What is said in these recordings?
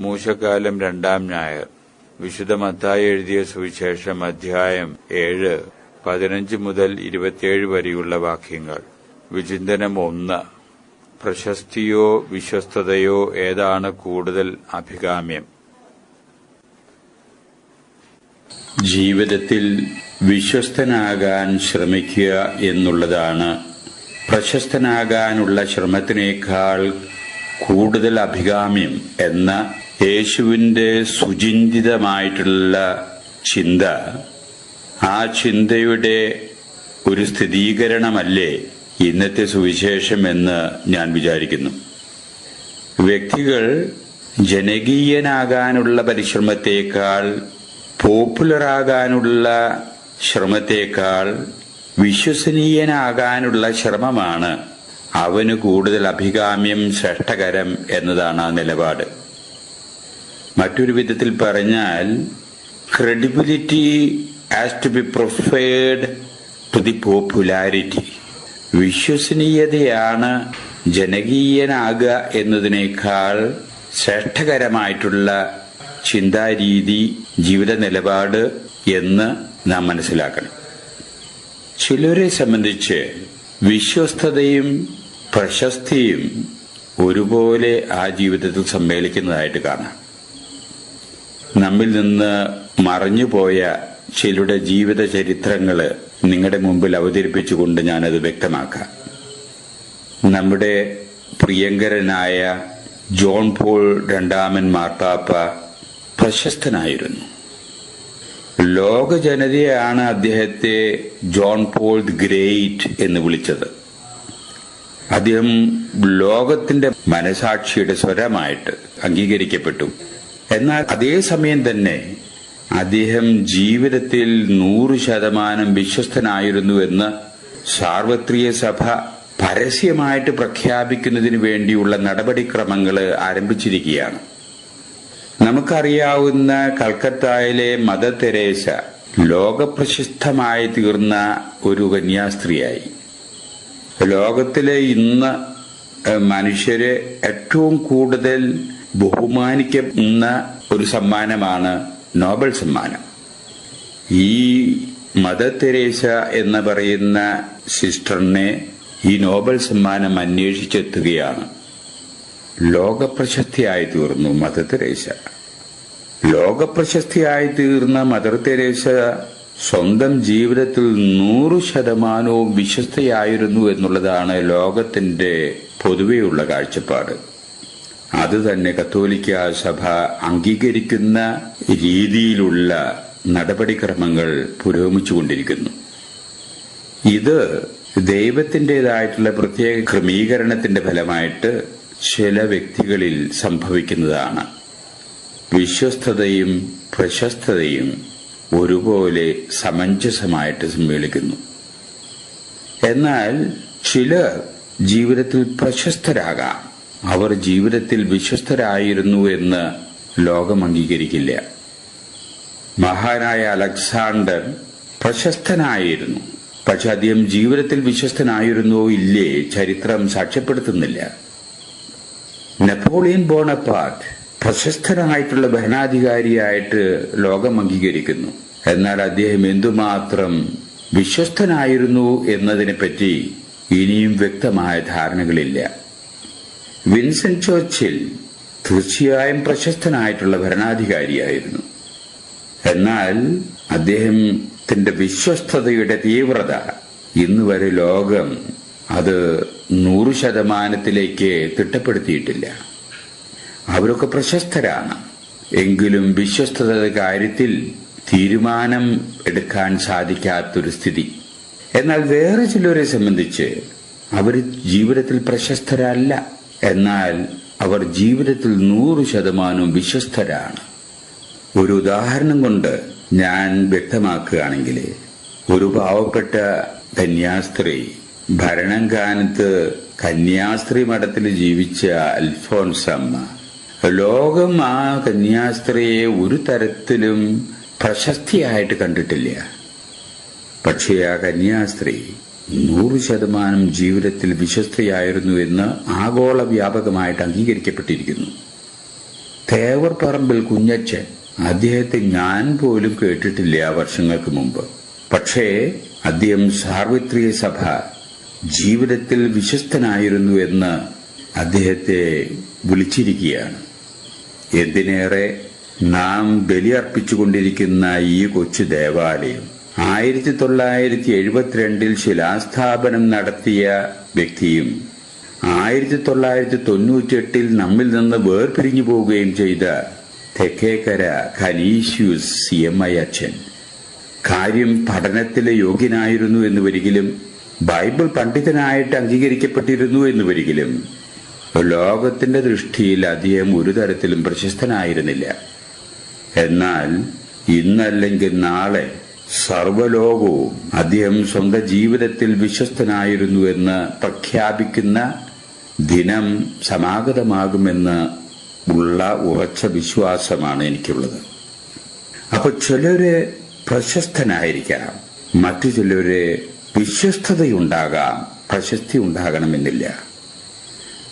മൂശക്കാലം 2-ാം ഞായർ. വിശുദ്ധ മത്തായി എഴുതിയ സുവിശേഷം അധ്യായം 7, 15 മുതൽ 27 വരെയുള്ള വാക്യങ്ങൾ. വിചിന്തനം 1. പ്രശസ്തിയോ വിശ്വസ്തതയോ ഏതാണ് കൂടുതൽ അഭികാമ്യം? ജീവിതത്തിൽ വിശ്വസ്തനാകാൻ ശ്രമിക്കുക എന്നുള്ളതാണ് പ്രശസ്തനാകാനുള്ള ശ്രമത്തിനേക്കാൾ കൂടുതൽ അഭികാമ്യം എന്ന യേശുവിന്റെ സുചിന്തിതമായിട്ടുള്ള ചിന്ത, ആ ചിന്തയുടെ ഒരു സ്ഥിരീകരണമല്ലേ ഇന്നത്തെ സുവിശേഷം എന്ന് ഞാൻ വിചാരിക്കുന്നു. വ്യക്തികൾ ജനകീയനാകാനുള്ള പരിശ്രമത്തേക്കാൾ, പോപ്പുലറാകാനുള്ള ശ്രമത്തേക്കാൾ വിശ്വസനീയനാകാനുള്ള ശ്രമമാണ് അവന് കൂടുതൽ അഭികാമ്യം, ശ്രേഷ്ഠകരം എന്നതാണ് ആ നിലപാട്. മറ്റൊരു വിധത്തിൽ പറഞ്ഞാൽ, credibility has to be preferred to the popularity. വിശ്വസനീയതയാണ് ജനകീയനാകുക എന്നതിനേക്കാൾ ശ്രേഷ്ഠകരമായിട്ടുള്ള ചിന്താരീതി, ജീവിത നിലപാട് എന്ന് നാം മനസ്സിലാക്കണം. ചിലരെ സംബന്ധിച്ച് വിശ്വസ്തതയും പ്രശസ്തിയും ഒരുപോലെ ആ ജീവിതത്തിൽ സമ്മേളിക്കുന്നതായിട്ട് കാണാം. നമ്മിൽ നിന്ന് മറഞ്ഞുപോയ ചിലരുടെ ജീവിത ചരിത്രങ്ങൾ നിങ്ങളുടെ മുമ്പിൽ അവതരിപ്പിച്ചുകൊണ്ട് ഞാനത് വ്യക്തമാക്കാം. നമ്മുടെ പ്രിയങ്കരനായ ജോൺ പോൾ രണ്ടാമൻ മാർപ്പാപ്പ പ്രശസ്തനായിരുന്നു. ലോക ജനതയാണ് അദ്ദേഹത്തെ ജോൺ പോൾ ദി ഗ്രേറ്റ് എന്ന് വിളിച്ചത്. അദ്ദേഹം ലോകത്തിന്റെ മനസാക്ഷിയുടെ സ്വരമായിട്ട് അംഗീകരിക്കപ്പെട്ടു. എന്നാൽ അതേസമയം തന്നെ അദ്ദേഹം ജീവിതത്തിൽ 100% വിശ്വസ്തനായിരുന്നു എന്ന് സാർവത്രിക സഭ പരസ്യമായിട്ട് പ്രഖ്യാപിക്കുന്നതിന് വേണ്ടിയുള്ള നടപടിക്രമങ്ങൾ ആരംഭിച്ചിരിക്കുകയാണ്. നമുക്കറിയാവുന്ന കൽക്കത്തയിലെ മദർ തെരേസ ലോകപ്രശസ്തമായി തീർന്ന ഒരു കന്യാസ്ത്രീയായി. ലോകത്തിലെ ഇന്ന് മനുഷ്യരെ ഏറ്റവും കൂടുതൽ ബഹുമാനിക്കുന്ന ഒരു സമ്മാനമാണ് നോബൽ സമ്മാനം. ഈ മദർ തെരേസ എന്ന് പറയുന്ന സിസ്റ്ററിനെ ഈ നോബൽ സമ്മാനം അന്വേഷിച്ചെത്തുകയാണ്. ലോകപ്രശസ്തിയായി തീർന്നു മദർ തെരേസ. ലോകപ്രശസ്തിയായി തീർന്ന മദർ തെരേസ സ്വന്തം ജീവിതത്തിൽ 100% വിശ്വസ്തയായിരുന്നു എന്നുള്ളതാണ് ലോകത്തിന്റെ പൊതുവെയുള്ള കാഴ്ചപ്പാട്. അത് തന്നെ കത്തോലിക്ക സഭ അംഗീകരിക്കുന്ന രീതിയിലുള്ള നടപടിക്രമങ്ങൾ പുരോഗമിച്ചുകൊണ്ടിരിക്കുന്നു. ഇത് ദൈവത്തിൻ്റെതായിട്ടുള്ള പ്രത്യേക ക്രമീകരണത്തിന്റെ ഫലമായിട്ട് ചില വ്യക്തികളിൽ സംഭവിക്കുന്നതാണ്. വിശ്വസ്തതയും പ്രശസ്തതയും ഒരുപോലെ സമഞ്ജസമായിട്ട് സമ്മേളിക്കുന്നു. എന്നാൽ ചിലർ ജീവിതത്തിൽ പ്രശസ്തരാകാം, അവർ ജീവിതത്തിൽ വിശ്വസ്തരായിരുന്നു എന്ന് ലോകം അംഗീകരിക്കില്ല. മഹാനായ അലക്സാണ്ടർ പ്രശസ്തനായിരുന്നു, പക്ഷെ അദ്ദേഹം ജീവിതത്തിൽ വിശ്വസ്തനായിരുന്നോ ഇല്ലേ ചരിത്രം സാക്ഷ്യപ്പെടുത്തുന്നില്ല. നെപ്പോളിയൻ ബോണപ്പാർട്ട് പ്രശസ്തനായിട്ടുള്ള ഭരണാധികാരിയായിട്ട് ലോകം അംഗീകരിക്കുന്നു. എന്നാൽ അദ്ദേഹം എന്തുമാത്രം വിശ്വസ്തനായിരുന്നു എന്നതിനെപ്പറ്റി ഇനിയും വ്യക്തമായ ധാരണകളില്ല. വിൻസെന്റ് ചർച്ചിൽ തീർച്ചയായും പ്രശസ്തനായിട്ടുള്ള ഭരണാധികാരിയായിരുന്നു. എന്നാൽ അദ്ദേഹത്തിന്റെ വിശ്വസ്തതയുടെ തീവ്രത ഇന്ന് വരെ ലോകം അത് 100%ത്തിലേക്ക് തിട്ടപ്പെടുത്തിയിട്ടില്ല. അവരൊക്കെ പ്രശസ്തരാണ്, എങ്കിലും വിശ്വസ്തതയുടെ കാര്യത്തിൽ തീരുമാനം എടുക്കാൻ സാധിക്കാത്തൊരു സ്ഥിതി. എന്നാൽ വേറെ ചിലരെ സംബന്ധിച്ച് അവർ ജീവിതത്തിൽ പ്രശസ്തരല്ല, എന്നാൽ അവർ ജീവിതത്തിൽ 100% വിശ്വസ്തരാണ്. ഒരു ഉദാഹരണം കൊണ്ട് ഞാൻ വ്യക്തമാക്കുകയാണെങ്കിൽ, ഒരു പാവപ്പെട്ട കന്യാസ്ത്രീ, ഭരണകാലത്ത് കന്യാസ്ത്രീ മഠത്തിൽ ജീവിച്ച അൽഫോൻസമ്മ, ലോകം ആ കന്യാസ്ത്രീയെ ഒരു തരത്തിലും പ്രശസ്തിയായിട്ട് കണ്ടിട്ടില്ല. പക്ഷേ ആ കന്യാസ്ത്രീ 100% ജീവിതത്തിൽ വിശ്വസ്തയായിരുന്നു എന്ന് ആഗോള വ്യാപകമായിട്ട് അംഗീകരിക്കപ്പെട്ടിരിക്കുന്നു. തേവർ പറമ്പിൽ കുഞ്ഞച്ചൻ, അദ്ദേഹത്തെ ഞാൻ പോലും കേട്ടിട്ടില്ല വർഷങ്ങൾക്ക് മുമ്പ്. പക്ഷേ അദ്ദേഹം സാർവത്രിക സഭ ജീവിതത്തിൽ വിശ്വസ്തനായിരുന്നു എന്ന് അദ്ദേഹത്തെ വിളിച്ചിരിക്കുകയാണ്. എന്തിനേറെ നാം ബലിയർപ്പിച്ചുകൊണ്ടിരിക്കുന്ന ഈ കൊച്ചു ദേവാലയം 1972 ശിലാസ്ഥാപനം നടത്തിയ വ്യക്തിയും 1998 നമ്മിൽ നിന്ന് വേർപിരിഞ്ഞു പോവുകയും ചെയ്ത തെക്കേക്കര കനീഷ്യൂസ് CMI അച്ഛൻ കാര്യം പഠനത്തിലെ യോഗ്യനായിരുന്നു എന്നുവരികിലും ബൈബിൾ പണ്ഡിതനായിട്ട് അംഗീകരിക്കപ്പെട്ടിരുന്നു എന്നുവരികിലും ലോകത്തിന്റെ ദൃഷ്ടിയിൽ അദ്ദേഹം ഒരു തരത്തിലും പ്രശസ്തനായിരുന്നില്ല. എന്നാൽ ഇന്നല്ലെങ്കിൽ നാളെ സർവ്വലോകവും അദ്ദേഹം സ്വന്തം ജീവിതത്തിൽ വിശ്വസ്തനായിരുന്നു എന്ന് പ്രഖ്യാപിക്കുന്ന ദിനം സമാഗതമാകുമെന്ന് ഉള്ള ഉറച്ച വിശ്വാസമാണ് എനിക്കുള്ളത്. അപ്പൊ ചിലര് പ്രശസ്തനായിരിക്കാം, മറ്റു ചിലര് വിശ്വസ്തതയുണ്ടാകാം, പ്രശസ്തി ഉണ്ടാകണമെന്നില്ല.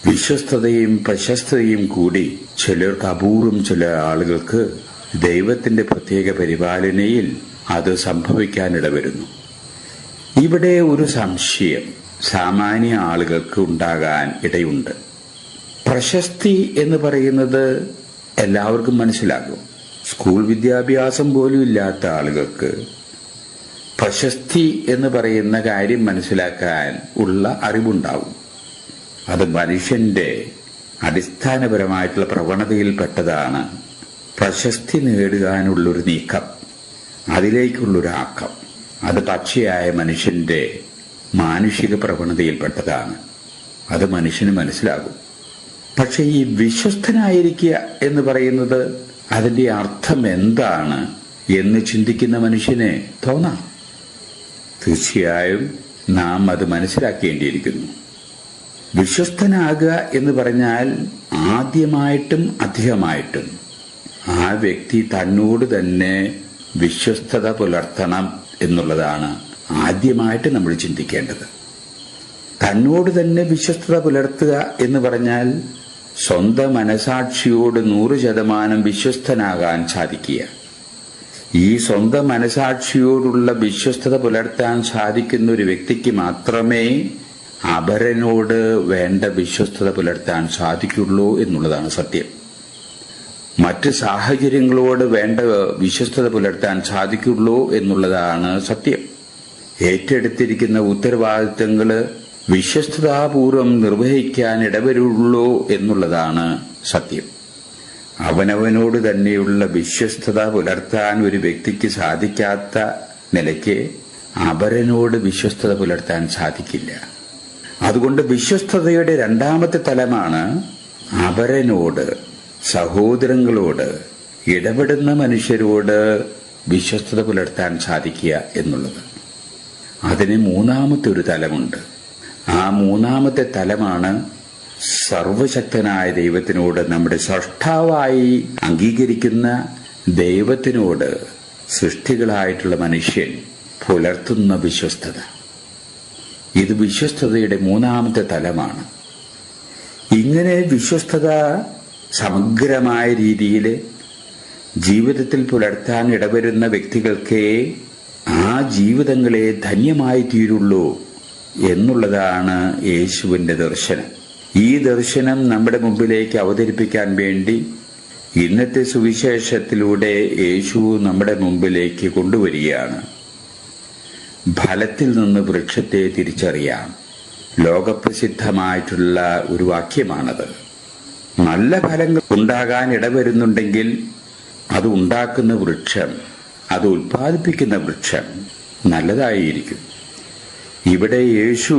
വിശ്വസ്തതയും പ്രശസ്തതയും കൂടി ചിലർക്ക് അപൂർവം ചില ആളുകൾക്ക് ദൈവത്തിന്റെ പ്രത്യേക പരിപാലനയിൽ അത് സംഭവിക്കാനിടവരുന്നു. ഇവിടെ ഒരു സംശയം സാമാന്യ ആളുകൾക്ക് ഉണ്ടാകാൻ ഇടയുണ്ട്. പ്രശസ്തി എന്ന് പറയുന്നത് എല്ലാവർക്കും മനസ്സിലാകും. സ്കൂൾ വിദ്യാഭ്യാസം പോലും ഇല്ലാത്ത ആളുകൾക്ക് പ്രശസ്തി എന്ന് പറയുന്ന കാര്യം മനസ്സിലാക്കാൻ ഉള്ള അറിവുണ്ടാവും. അത് മനുഷ്യന്റെ അടിസ്ഥാനപരമായിട്ടുള്ള പ്രവണതയിൽപ്പെട്ടതാണ്. പ്രശസ്തി നേടുവാനുള്ളൊരു നീക്കം, അതിലേക്കുള്ളൊരാക്കം, അത് പച്ചയായ മനുഷ്യന്റെ മാനുഷിക പ്രവണതയിൽപ്പെട്ടതാണ്. അത് മനുഷ്യന് മനസ്സിലാകും. പക്ഷെ ഈ വിശ്വസ്തനായിരിക്കുക എന്ന് പറയുന്നത് അതിന്റെ അർത്ഥം എന്താണ് എന്ന് ചിന്തിക്കുന്ന മനുഷ്യനെ തോന്നാം. തീർച്ചയായും നാം അത് മനസ്സിലാക്കേണ്ടിയിരിക്കുന്നു. വിശ്വസ്തനാകുക എന്ന് പറഞ്ഞാൽ ആദ്യമായിട്ടും അധികമായിട്ടും ആ വ്യക്തി തന്നോട് തന്നെ വിശ്വസ്തത പുലർത്തണം എന്നുള്ളതാണ് ആദ്യമായിട്ട് നമ്മൾ ചിന്തിക്കേണ്ടത്. തന്നോട് തന്നെ വിശ്വസ്തത പുലർത്തുക എന്ന് പറഞ്ഞാൽ സ്വന്തം മനസാക്ഷിയോട് 100% വിശ്വസ്തനാകാൻ സാധിക്കുക. ഈ സ്വന്തം മനസാക്ഷിയോടുള്ള വിശ്വസ്തത പുലർത്താൻ സാധിക്കുന്ന ഒരു വ്യക്തിക്ക് മാത്രമേ അപരനോട് വേണ്ട വിശ്വസ്തത പുലർത്താൻ സാധിക്കുള്ളൂ എന്നുള്ളതാണ് സത്യം. മറ്റ് സാഹചര്യങ്ങളോട് വേണ്ട വിശ്വസ്തത പുലർത്താൻ സാധിക്കുള്ളൂ എന്നുള്ളതാണ് സത്യം. ഏറ്റെടുത്തിരിക്കുന്ന ഉത്തരവാദിത്തങ്ങള് വിശ്വസ്തതാപൂർവം നിർവഹിക്കാൻ ഇടവരുള്ളൂ എന്നുള്ളതാണ് സത്യം. അവനവനോട് തന്നെയുള്ള വിശ്വസ്തത പുലർത്താൻ ഒരു വ്യക്തിക്ക് സാധിക്കാത്ത നിലയ്ക്ക് അപരനോട് വിശ്വസ്തത പുലർത്താൻ സാധിക്കില്ല. അതുകൊണ്ട് വിശ്വസ്തതയുടെ രണ്ടാമത്തെ തലമാണ് അപരനോട്, സഹോദരങ്ങളോട്, ഇടപെടുന്ന മനുഷ്യരോട് വിശ്വസ്തത പുലർത്താൻ സാധിക്കുക എന്നുള്ളത്. അതിന് മൂന്നാമത്തെ ഒരു തലമുണ്ട്. ആ മൂന്നാമത്തെ തലമാണ് സർവശക്തനായ ദൈവത്തിനോട്, നമ്മുടെ സ്രഷ്ടാവായി അംഗീകരിക്കുന്ന ദൈവത്തിനോട് സൃഷ്ടികളായിട്ടുള്ള മനുഷ്യൻ പുലർത്തുന്ന വിശ്വസ്തത. ഇത് വിശ്വസ്തതയുടെ മൂന്നാമത്തെ തലമാണ്. ഇങ്ങനെ വിശ്വസ്തത സമഗ്രമായ രീതിയിൽ ജീവിതത്തിൽ പുലർത്താൻ ഇടവരുന്ന വ്യക്തികൾക്ക് ആ ജീവിതങ്ങളെ ധന്യമായി തീരുള്ളൂ എന്നുള്ളതാണ് യേശുവിന്റെ ദർശനം. ഈ ദർശനം നമ്മുടെ മുമ്പിലേക്ക് അവതരിപ്പിക്കാൻ വേണ്ടി ഇന്നത്തെ സുവിശേഷത്തിലൂടെ യേശു നമ്മുടെ മുമ്പിലേക്ക് കൊണ്ടുവരികയാണ്. ഫലത്തിൽ നിന്ന് വൃക്ഷത്തെ തിരിച്ചറിയാം. ലോകപ്രസിദ്ധമായിട്ടുള്ള ഒരു വാക്യമാണത്. നല്ല ഫലങ്ങൾ ഉണ്ടാകാൻ ഇടവരുന്നുണ്ടെങ്കിൽ അത് ഉണ്ടാക്കുന്ന വൃക്ഷം, അത് ഉൽപ്പാദിപ്പിക്കുന്ന വൃക്ഷം നല്ലതായിരിക്കും. ഇവിടെ യേശു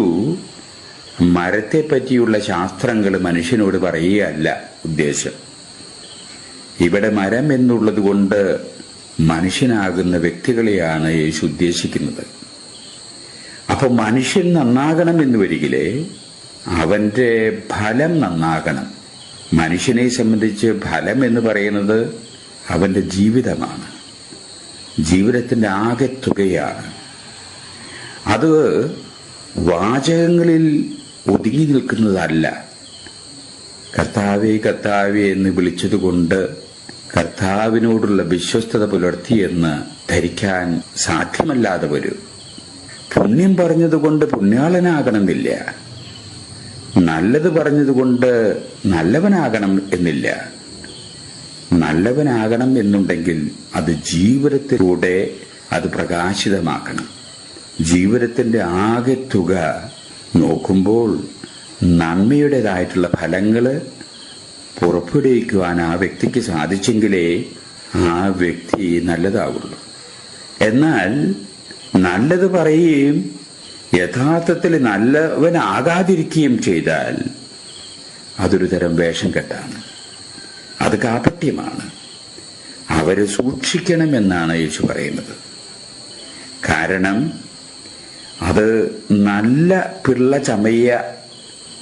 മരത്തെ പറ്റിയുള്ള ശാസ്ത്രങ്ങൾ മനുഷ്യനോട് പറയുകയല്ല ഉദ്ദേശം. ഇവിടെ മരം എന്നുള്ളത് കൊണ്ട് മനുഷ്യനാകുന്ന വ്യക്തികളെയാണ് യേശു ഉദ്ദേശിക്കുന്നത്. അപ്പൊ മനുഷ്യൻ നന്നാകണം എന്ന് വരികിലേ അവന്റെ ഫലം നന്നാകണം. മനുഷ്യനെ സംബന്ധിച്ച് ഫലം എന്ന് പറയുന്നത് അവന്റെ ജീവിതമാണ്, ജീവിതത്തിന്റെ ആകെത്തുകയാണ്. അത് വാചകങ്ങളിൽ ഒതുങ്ങി നിൽക്കുന്നതല്ല. കർത്താവേ കർത്താവേ എന്ന് വിളിച്ചതുകൊണ്ട് കർത്താവിനോടുള്ള വിശ്വസ്തത പുലർത്തിയെന്ന് ധരിക്കാൻ സാധ്യമല്ലാതെ വരും. പുണ്യം പറഞ്ഞതുകൊണ്ട് പുണ്യാളനാകണമെന്നില്ല, നല്ലത് പറഞ്ഞതുകൊണ്ട് നല്ലവനാകണം എന്നില്ല. നല്ലവനാകണം എന്നുണ്ടെങ്കിൽ അത് ജീവിതത്തിലൂടെ അത് പ്രകാശിതമാക്കണം. ജീവിതത്തിന്റെ ആകെ തുക നോക്കുമ്പോൾ നന്മയുടേതായിട്ടുള്ള ഫലങ്ങള് പുറപ്പെടുവിക്കുവാൻ ആ വ്യക്തിക്ക് സാധിച്ചെങ്കിലേ ആ വ്യക്തി നല്ലതാവുള്ളൂ. എന്നാൽ നല്ലത് പറയുകയും യഥാർത്ഥത്തിൽ നല്ലവനാകാതിരിക്കുകയും ചെയ്താൽ അതൊരു തരം വേഷം കെട്ടാണ്, അത് കാപട്യമാണ്. അവരെ സൂക്ഷിക്കണമെന്നാണ് യേശു പറയുന്നത്. കാരണം അത് നല്ല പിള്ള ചമയ,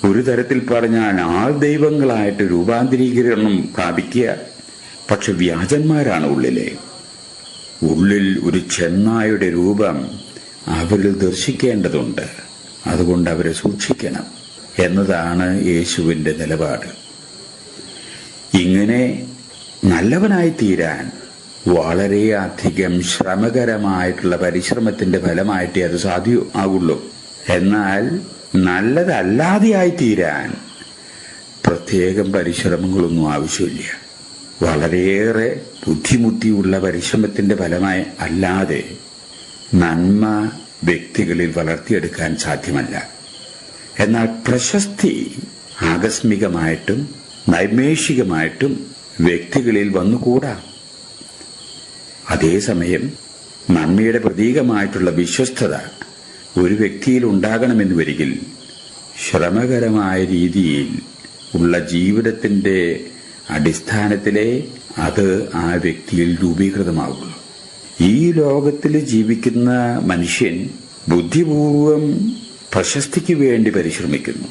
ഒരു തരത്തിൽ പറഞ്ഞാൽ ആൾ ദൈവങ്ങളായിട്ട് രൂപാന്തരീകരണം പ്രാപിക്കുക. പക്ഷെ വ്യാജന്മാരാണ് ഉള്ളിൽ ഒരു ചെന്നായുടെ രൂപം അവരിൽ ദർശിക്കേണ്ടതുണ്ട്. അതുകൊണ്ട് അവരെ സൂക്ഷിക്കണം എന്നതാണ് യേശുവിന്റെ നിലപാട്. ഇങ്ങനെ നല്ലവനായി തീരാൻ വളരെയധികം ശ്രമകരമായിട്ടുള്ള പരിശ്രമത്തിന്റെ ഫലമായിട്ടേ അത് സാധ്യമാവുള്ളൂ. എന്നാൽ നല്ലതല്ലാതെയായി തീരാൻ പ്രത്യേകം പരിശ്രമങ്ങളൊന്നും ആവശ്യമില്ല. വളരെയേറെ ബുദ്ധിമുട്ടിയുള്ള പരിശ്രമത്തിന്റെ ഫലമായി അല്ലാതെ നന്മ വ്യക്തികളിൽ വളർത്തിയെടുക്കാൻ സാധ്യമല്ല. എന്നാൽ പ്രശസ്തി ആകസ്മികമായിട്ടും നൈമേഷികമായിട്ടും വ്യക്തികളിൽ വന്നുകൂടാ. അതേസമയം നന്മയുടെ പ്രതീകമായിട്ടുള്ള വിശ്വസ്തത ഒരു വ്യക്തിയിൽ ഉണ്ടാകണമെന്ന് വരികിൽ ശ്രമകരമായ രീതിയിൽ ഉള്ള ജീവിതത്തിന്റെ അടിസ്ഥാനത്തിലെ അത് ആ വ്യക്തിയിൽ രൂപീകൃതമാകുള്ളൂ. ഈ ലോകത്തിൽ ജീവിക്കുന്ന മനുഷ്യൻ ബുദ്ധിപൂർവം പ്രശസ്തിക്ക് വേണ്ടി പരിശ്രമിക്കുന്നു,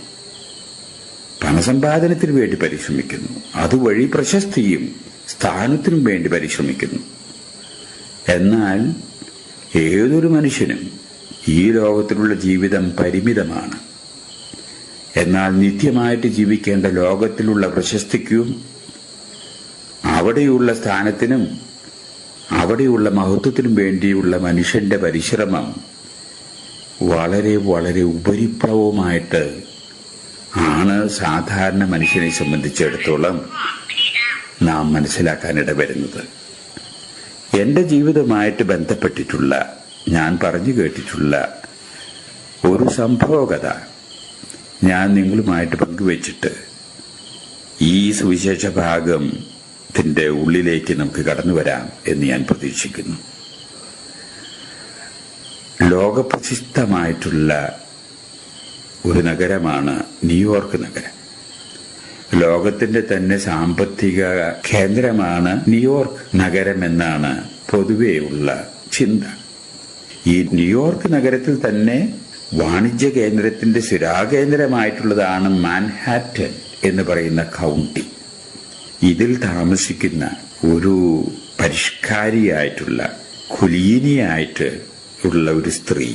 പണസമ്പാദനത്തിന് വേണ്ടി പരിശ്രമിക്കുന്നു, അതുവഴി പ്രശസ്തിയും സ്ഥാനത്തിനും വേണ്ടി പരിശ്രമിക്കുന്നു. എന്നാൽ ഏതൊരു മനുഷ്യനും ഈ ലോകത്തിലുള്ള ജീവിതം പരിമിതമാണ്. എന്നാൽ നിത്യമായിട്ട് ജീവിക്കേണ്ട ലോകത്തിലുള്ള പ്രശസ്തിക്കും അവിടെയുള്ള സ്ഥാനത്തിനും അവിടെയുള്ള മഹത്വത്തിനും വേണ്ടിയുള്ള മനുഷ്യന്റെ പരിശ്രമം വളരെ വളരെ ഉപരിപ്ലവമായിട്ട് ആണ് സാധാരണ മനുഷ്യനെ സംബന്ധിച്ചിടത്തോളം നാം മനസ്സിലാക്കാനിടവരുന്നത്. എന്റെ ജീവിതവുമായിട്ട് ബന്ധപ്പെട്ടിട്ടുള്ള ഞാൻ പറഞ്ഞു കേട്ടിട്ടുള്ള ഒരു സംഭവകഥ ഞാൻ നിങ്ങളുമായിട്ട് പങ്കുവച്ചിട്ട് ഈ സുവിശേഷ ഭാഗത്തിന്റെ ഉള്ളിലേക്ക് നമുക്ക് കടന്നു വരാം എന്ന് ഞാൻ പ്രതീക്ഷിക്കുന്നു. ലോകപ്രസിദ്ധമായിട്ടുള്ള ഒരു നഗരമാണ് ന്യൂയോർക്ക് നഗരം. ലോകത്തിന്റെ തന്നെ സാമ്പത്തിക കേന്ദ്രമാണ് ന്യൂയോർക്ക് നഗരം എന്നാണ് പൊതുവെയുള്ള ചിന്ത. ഈ ന്യൂയോർക്ക് നഗരത്തിൽ തന്നെ വാണിജ്യ കേന്ദ്രത്തിന്റെ സ്ഥിരാകേന്ദ്രമായിട്ടുള്ളതാണ് മാൻഹാറ്റൻ എന്ന് പറയുന്ന കൗണ്ടി. ഇതിൽ താമസിക്കുന്ന ഒരു പരിഷ്കാരിയായിട്ടുള്ള കുലീനിയായിട്ട് ഉള്ള ഒരു സ്ത്രീ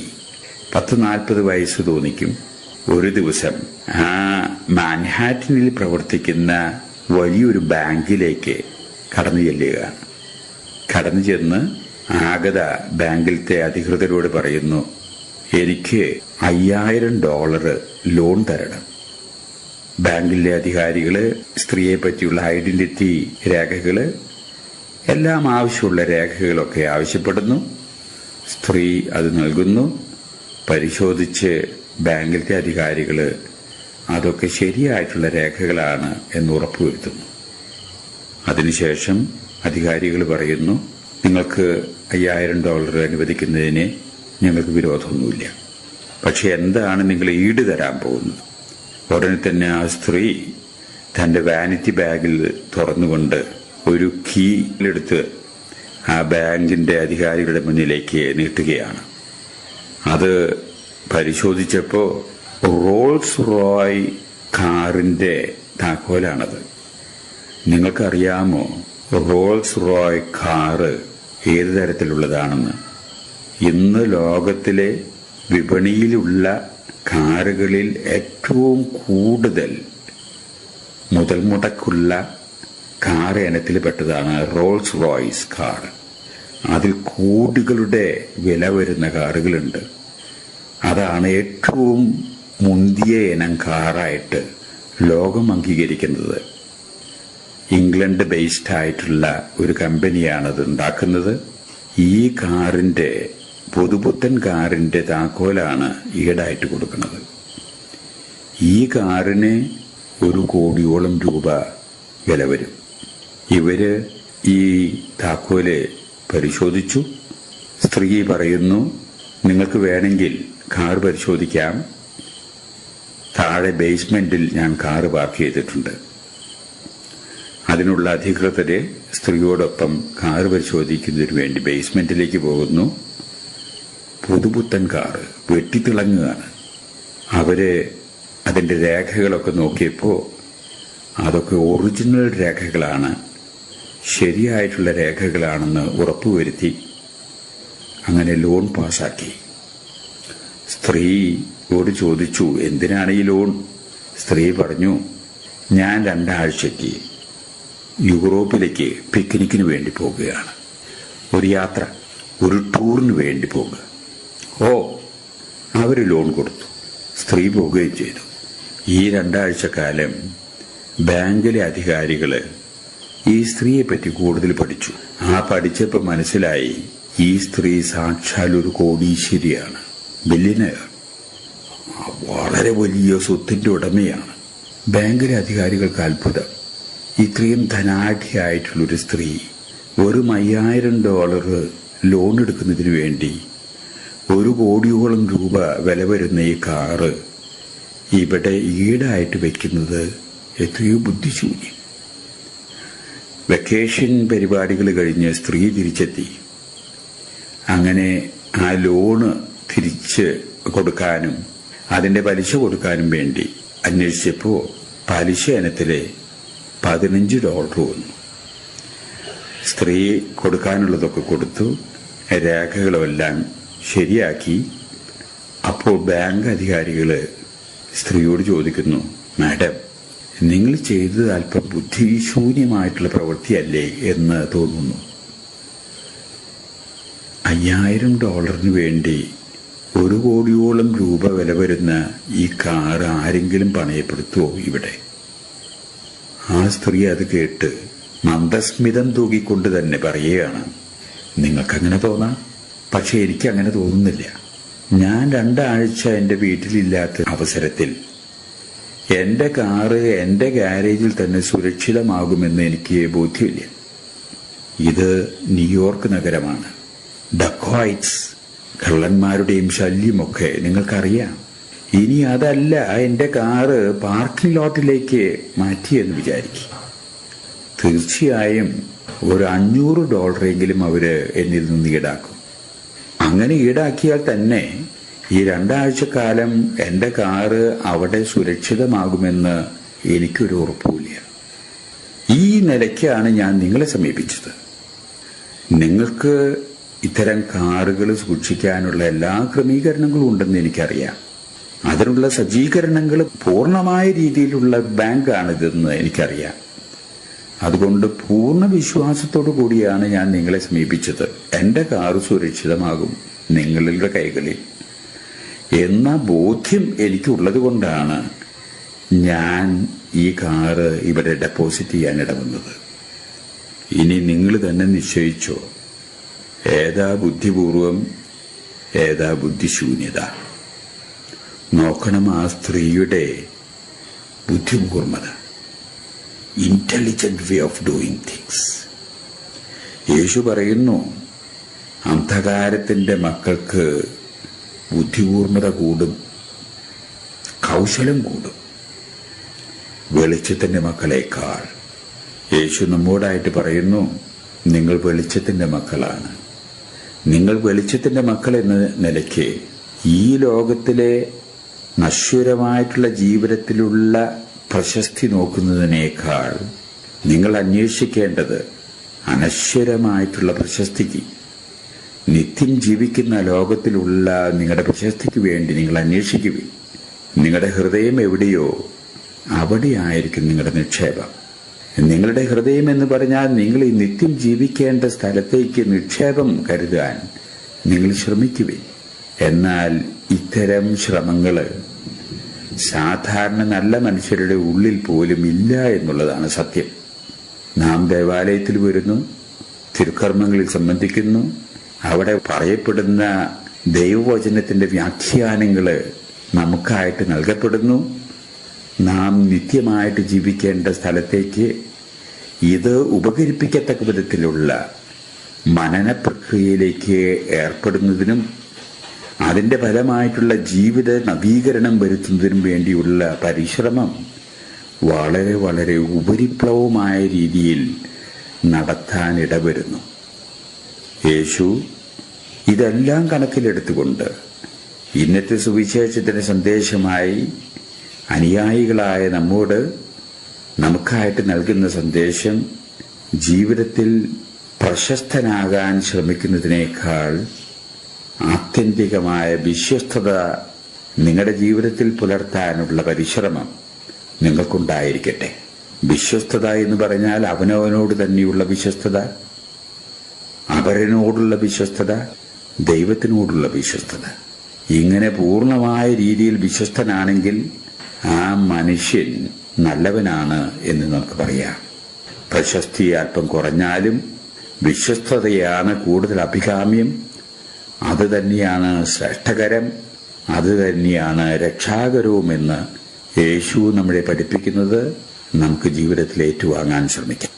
40-40 വയസ്സ് തോന്നിക്കും. ഒരു ദിവസം ആ മാൻഹാറ്റനിൽ പ്രവർത്തിക്കുന്ന വലിയൊരു ബാങ്കിലേക്ക് കടന്നു ചെല്ലുകയാണ്. കടന്നു ചെന്ന് ആഗത ബാങ്കിലത്തെ അധികൃതരോട് പറയുന്നു, എനിക്ക് $5000 ലോൺ തരണം. ബാങ്കിലെ അധികാരികള് സ്ത്രീയെ പറ്റിയുള്ള ഐഡന്റിറ്റി രേഖകള് എല്ലാം ആവശ്യമുള്ള രേഖകളൊക്കെ ആവശ്യപ്പെടുന്നു. സ്ത്രീ അത് നൽകുന്നു. പരിശോധിച്ച് ബാങ്കിലത്തെ അധികാരികള് അതൊക്കെ ശരിയായിട്ടുള്ള രേഖകളാണ് എന്ന് ഉറപ്പുവരുത്തുന്നു. അതിനുശേഷം അധികാരികൾ പറയുന്നു, നിങ്ങൾക്ക് $5000 അനുവദിക്കുന്നതിന് ഞങ്ങൾക്ക് വിരോധമൊന്നുമില്ല. പക്ഷെ എന്താണ് നിങ്ങൾ ഈട് തരാൻ പോകുന്നത്? ഉടനെ തന്നെ ആ സ്ത്രീ തന്റെ വാനിറ്റി ബാഗിൽ തുറന്നുകൊണ്ട് ഒരു കീലെടുത്ത് ആ ബാങ്കിന്റെ അധികാരികളുടെ മുന്നിലേക്ക് നീട്ടുകയാണ്. അത് പരിശോധിച്ചപ്പോ റോൾസ് റോയ് കാറിന്റെ താക്കോലാണത്. നിങ്ങൾക്കറിയാമോ റോൾസ് റോയ് കാറ് ഏത് തരത്തിലുള്ളതാണെന്ന്? ഇന്ന് ലോകത്തിലെ വിപണിയിലുള്ള കാറുകളിൽ ഏറ്റവും കൂടുതൽ മുതൽ മുടക്കുള്ള കാർ ഇനത്തിൽപ്പെട്ടതാണ് റോൾസ് റോയ്സ് കാർ. അതിൽ കോടികളുടെ വില വരുന്ന കാറുകളുണ്ട്. അതാണ് ഏറ്റവും മുന്തിയ ഇനം കാറായിട്ട് ലോകം അംഗീകരിക്കുന്നത്. ഇംഗ്ലണ്ട് ബേസ്ഡ് ആയിട്ടുള്ള ഒരു കമ്പനിയാണത് ഉണ്ടാക്കുന്നത്. ഈ കാറിന്റെ പുതുപുത്തൻ കാറിന്റെ താക്കോലാണ് ഈടായിട്ട് കൊടുക്കുന്നത്. ഈ കാറിന് 1 കോടിയോളം രൂപ വില വരും. ഇവര് ഈ താക്കോല് പരിശോധിച്ചു. സ്ത്രീ പറയുന്നു, നിങ്ങൾക്ക് വേണമെങ്കിൽ കാർ പരിശോധിക്കാം, താഴെ ബേസ്മെന്റിൽ ഞാൻ കാറ് പാർക്ക് ചെയ്തിട്ടുണ്ട്. അതിനുള്ള അധികൃതര് സ്ത്രീയോടൊപ്പം കാർ പരിശോധിക്കുന്നതിന് വേണ്ടി ബേസ്മെന്റിലേക്ക് പോകുന്നു. പുതുപുത്തൻ കാറ് വെട്ടിത്തിളങ്ങുകയാണ്. അവര് അതിന്റെ രേഖകളൊക്കെ നോക്കിയപ്പോ അതൊക്കെ ഒറിജിനൽ രേഖകളാണ്, ശരിയായിട്ടുള്ള രേഖകളാണെന്ന് ഉറപ്പുവരുത്തി. അങ്ങനെ ലോൺ പാസാക്കി. സ്ത്രീയോട് ചോദിച്ചു, എന്തിനാണ് ഈ ലോൺ? സ്ത്രീ പറഞ്ഞു, ഞാൻ 2 ആഴ്ചയ്ക്ക് യൂറോപ്പിലേക്ക് പിക്നിക്കിന് വേണ്ടി പോകുകയാണ്. ഒരു യാത്ര, ഒരു ടൂറിന് വേണ്ടി പോകുക. ഓ, അവര് ലോൺ കൊടുത്തു. സ്ത്രീ പോവുകയും ചെയ്തു. ഈ 2 ആഴ്ചക്കാലം ബാങ്കിലെ അധികാരികള് ഈ സ്ത്രീയെ പറ്റി കൂടുതൽ പഠിച്ചു. പഠിച്ചപ്പോൾ മനസ്സിലായി, ഈ സ്ത്രീ സാക്ഷാൽ ഒരു കോടീശ്വരിയാണ്, ബില്യനയർ, വളരെ വലിയ സ്വത്തിന്റെ ഉടമയാണ്. ബാങ്കിലെ അധികാരികൾക്ക് അത്ഭുതം. ഇത്രയും ധനാഢ്യയായിട്ടുള്ളൊരു സ്ത്രീ വെറും $5000 ലോൺ എടുക്കുന്നതിന് വേണ്ടി 1 കോടിയോളം രൂപ വില വരുന്ന ഈ കാറ് ഇവിടെ ഈടായിട്ട് വെക്കുന്നത് എത്രയോ ബുദ്ധിശൂന്യം. വെക്കേഷൻ പരിപാടികൾ കഴിഞ്ഞ് സ്ത്രീ തിരിച്ചെത്തി. അങ്ങനെ ആ ലോണ് തിരിച്ച് കൊടുക്കാനും അതിന്റെ പലിശ കൊടുക്കാനും വേണ്ടി അന്വേഷിച്ചപ്പോൾ പലിശ ഇനത്തിലെ $15 വന്നു. സ്ത്രീ കൊടുക്കാനുള്ളതൊക്കെ കൊടുത്തു, രേഖകളുമെല്ലാം ശരിയാക്കി. അപ്പോൾ ബാങ്ക് അധികാരികള് സ്ത്രീയോട് ചോദിക്കുന്നു, മാഡം, നിങ്ങൾ ചെയ്തത് അല്പം ബുദ്ധിശൂന്യമായിട്ടുള്ള പ്രവൃത്തിയല്ലേ എന്ന് തോന്നുന്നു. $5000 വേണ്ടി 1 കോടിയോളം രൂപ വില വരുന്ന ഈ കാർ ആരെങ്കിലും പണയപ്പെടുത്തുവോ ഇവിടെ? ആ സ്ത്രീ അത് കേട്ട് മന്ദസ്മിതം തൂകിക്കൊണ്ട് തന്നെ പറയുകയാണ്, നിങ്ങൾക്കങ്ങനെ തോന്നാം, പക്ഷെ എനിക്കങ്ങനെ തോന്നുന്നില്ല. ഞാൻ 2 ആഴ്ച എന്റെ വീട്ടിലില്ലാത്ത അവസരത്തിൽ എന്റെ കാറ് എന്റെ ഗാരേജിൽ തന്നെ സുരക്ഷിതമാകുമെന്ന് എനിക്ക് ബോധ്യമില്ല. ഇത് ന്യൂയോർക്ക് നഗരമാണ്. ഡക്കോയിറ്റ്സ്, കള്ളന്മാരുടെയും ശല്യമൊക്കെ നിങ്ങൾക്കറിയാം. ഇനി അതല്ല, എന്റെ കാറ് പാർക്കിംഗ് ലോട്ടിലേക്ക് മാറ്റിയെന്ന് വിചാരിക്കും, തീർച്ചയായും ഒരു $500 അവര് എന്നിൽ നിന്ന് ഈടാക്കും. അങ്ങനെ ഈടാക്കിയാൽ തന്നെ ഈ 2 ആഴ്ചക്കാലം എന്റെ കാറ് അവിടെ സുരക്ഷിതമാകുമെന്ന് എനിക്കൊരു ഉറപ്പുമില്ല. ഈ നിലയ്ക്കാണ് ഞാൻ നിങ്ങളെ സമീപിച്ചത്. നിങ്ങൾക്ക് ഇത്തരം കാറുകൾ സൂക്ഷിക്കാനുള്ള എല്ലാ ക്രമീകരണങ്ങളും ഉണ്ടെന്ന് എനിക്കറിയാം. അതിനുള്ള സജ്ജീകരണങ്ങൾ പൂർണ്ണമായ രീതിയിലുള്ള ബാങ്കാണിതെന്ന് എനിക്കറിയാം. അതുകൊണ്ട് പൂർണ്ണ വിശ്വാസത്തോടു കൂടിയാണ് ഞാൻ നിങ്ങളെ സമീപിച്ചത്. എന്റെ കാറ് സുരക്ഷിതമാകും നിങ്ങളുടെ കൈകളിൽ എന്ന ബോധ്യം എനിക്കുള്ളത് കൊണ്ടാണ് ഞാൻ ഈ കാറ് ഇവിടെ ഡെപ്പോസിറ്റ് ചെയ്യാൻ ഇടവന്നത്. ഇനി നിങ്ങൾ തന്നെ നിശ്ചയിച്ചോ, ഏതാ ബുദ്ധിപൂർവം, ഏതാ ബുദ്ധിശൂന്യത. നോക്കണം ആ സ്ത്രീയുടെ ബുദ്ധിപൂർവ്വത, intelligent way of doing things. യേശു പറയുന്നു, അന്ധകാരത്തിന്റെ മക്കൾക്ക് ബുദ്ധിപൂർവ്വത കൂടും, കൗശലം കൂടും വെളിച്ചത്തിന്റെ മക്കളേക്കാൾ. യേശു നമ്മോടായിട്ട് പറയുന്നു, നിങ്ങൾ വെളിച്ചത്തിന്റെ മക്കളാണ്. നിങ്ങൾ വെളിച്ചത്തിന്റെ മക്കൾ എന്ന നിലയ്ക്ക് ഈ ലോകത്തിലെ നശ്വരമായിട്ടുള്ള ജീവിതത്തിലുള്ള പ്രശസ്തി നോക്കുന്നതിനേക്കാൾ നിങ്ങൾ അന്വേഷിക്കേണ്ടത് അനശ്വരമായിട്ടുള്ള പ്രശസ്തിക്ക്, നിത്യം ജീവിക്കുന്ന ലോകത്തിലുള്ള നിങ്ങളുടെ പ്രശസ്തിക്ക് വേണ്ടി നിങ്ങൾ അന്വേഷിക്കുകയും നിങ്ങളുടെ ഹൃദയം എവിടെയോ അവിടെയായിരിക്കും നിങ്ങളുടെ നിക്ഷേപം. നിങ്ങളുടെ ഹൃദയം എന്ന് പറഞ്ഞാൽ നിങ്ങൾ ഈ നിത്യം ജീവിക്കേണ്ട സ്ഥലത്തേക്ക് നിക്ഷേപം കരുതാൻ നിങ്ങൾ ശ്രമിക്കുവിൻ. എന്നാൽ ഇത്തരം ശ്രമങ്ങൾ സാധാരണ നല്ല മനുഷ്യരുടെ ഉള്ളിൽ പോലും ഇല്ല എന്നുള്ളതാണ് സത്യം. നാം ദേവാലയത്തിൽ വരുന്നു, തിരുക്കർമ്മങ്ങളിൽ സംബന്ധിക്കുന്നു, അവിടെ പറയപ്പെടുന്ന ദൈവവചനത്തിന്റെ വ്യാഖ്യാനങ്ങൾ നമുക്കായിട്ട് നൽകപ്പെടുന്നു. നാം നിത്യമായിട്ട് ജീവിക്കേണ്ട സ്ഥലത്തേക്ക് ഇത് ഉപകരിപ്പിക്കത്തക്ക വിധത്തിലുള്ള മനന പ്രക്രിയയിലേക്ക് ഏർപ്പെടുന്നതിനും അതിന്റെ ഫലമായിട്ടുള്ള ജീവിത നവീകരണം വരുത്തുന്നതിനും വേണ്ടിയുള്ള പരിശ്രമം വളരെ വളരെ ഉപരിപ്ലവമായ രീതിയിൽ നടത്താൻ ഇടവരുന്നു. യേശു ഇതെല്ലാം കണക്കിലെടുത്തുകൊണ്ട് ഇന്നത്തെ സുവിശേഷത്തിന്റെ സന്ദേശമായി അനുയായികളായ നമ്മോട് നമുക്കായിട്ട് നൽകുന്ന സന്ദേശം ജീവിതത്തിൽ പ്രശസ്തനാകാൻ ശ്രമിക്കുന്നതിനേക്കാൾ ആത്യന്തികമായ വിശ്വസ്തത നിങ്ങളുടെ ജീവിതത്തിൽ പുലർത്താനുള്ള പരിശ്രമം നിങ്ങൾക്കുണ്ടായിരിക്കട്ടെ. വിശ്വസ്തത എന്ന് പറഞ്ഞാൽ അവനവനോട് തന്നെയുള്ള വിശ്വസ്തത, അപരനോടുള്ള വിശ്വസ്തത, ദൈവത്തിനോടുള്ള വിശ്വസ്തത. ഇങ്ങനെ പൂർണ്ണമായ രീതിയിൽ വിശ്വസ്തനാണെങ്കിൽ ആ മനുഷ്യൻ നല്ലവനാണ് എന്ന് നമുക്ക് പറയാം. പ്രശസ്തി അല്പം കുറഞ്ഞാലും വിശ്വസ്തതയാണ് കൂടുതൽ അഭികാമ്യം. അത് തന്നെയാണ് ശ്രേഷ്ഠകരം, അത് തന്നെയാണ് രക്ഷാകരവുമെന്ന് യേശു നമ്മളെ പഠിപ്പിക്കുന്നത്. നമുക്ക് ജീവിതത്തിൽ ഏറ്റുവാങ്ങാൻ ശ്രമിക്കാം.